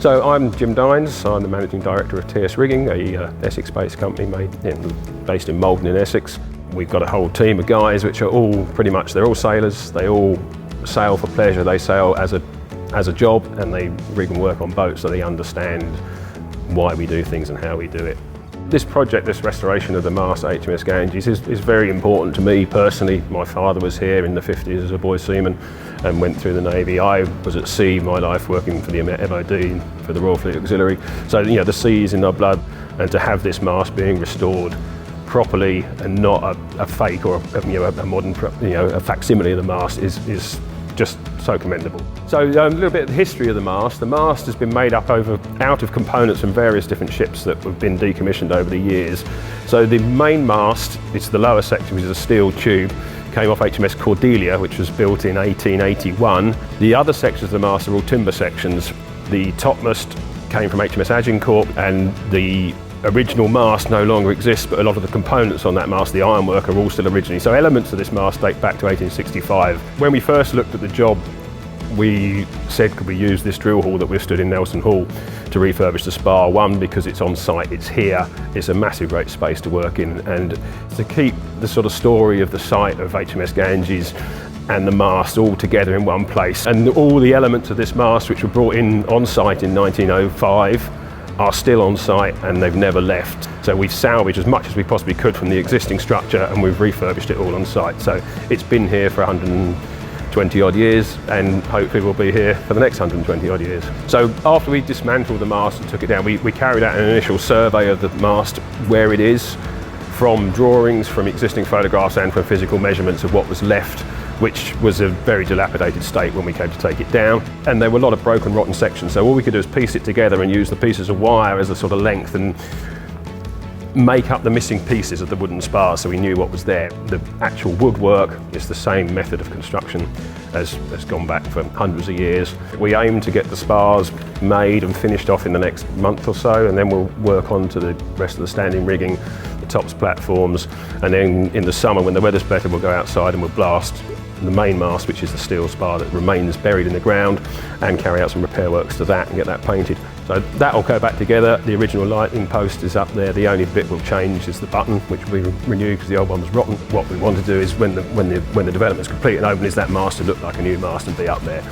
So I'm Jim Dines, I'm the Managing Director of TS Rigging, a Essex-based company based in Malden in Essex. We've got a whole team of guys which are all they're all sailors, they all sail for pleasure, they sail as a job, and they rig and work on boats, so they understand why we do things and how we do it. This project, this restoration of the mast at HMS Ganges is very important to me personally. My father was here in the 50s as a boy seaman and went through the Navy. I was at sea my life working for the MOD, for the Royal Fleet Auxiliary. So the sea is in our blood, and to have this mast being restored properly and not a fake or a modern, a facsimile of the mast is just so commendable. So a little bit of the history of the mast. The mast has been made up out of components from various different ships that have been decommissioned over the years. So the main mast, it's the lower section, which is a steel tube, came off HMS Cordelia, which was built in 1881. The other sections of the mast are all timber sections. The topmast came from HMS Agincourt, and the original mast no longer exists, but a lot of the components on that mast, the ironwork, are all still originally. So elements of this mast date back to 1865. When we first looked at the job, we said, could we use this drill hall that we've stood in Nelson Hall to refurbish the spar? One, because it's on site, it's here, it's a massive great space to work in, and to keep the sort of story of the site of HMS Ganges and the mast all together in one place. And all the elements of this mast, which were brought in on site in 1905, are still on site and they've never left. So we've salvaged as much as we possibly could from the existing structure, and we've refurbished it all on site. So it's been here for 120 odd years, and hopefully we'll be here for the next 120 odd years. So after we dismantled the mast and took it down, we carried out an initial survey of the mast, where it is, from drawings, from existing photographs, and from physical measurements of what was left, which was a very dilapidated state when we came to take it down. And there were a lot of broken, rotten sections, so all we could do is piece it together and use the pieces of wire as a sort of length and make up the missing pieces of the wooden spars, so we knew what was there. The actual woodwork is the same method of construction as gone back for hundreds of years. We aim to get the spars made and finished off in the next month or so, and then we'll work on to the rest of the standing rigging, the tops platforms, and then in the summer when the weather's better we'll go outside and we'll blast the main mast, which is the steel spar that remains buried in the ground, and carry out some repair works to that and get that painted. So that will go back together. The original lighting post is up there. The only bit we'll change is the button, which we renew because the old one was rotten. What we want to do is when the development's complete and open, is that mast to look like a new mast and be up there.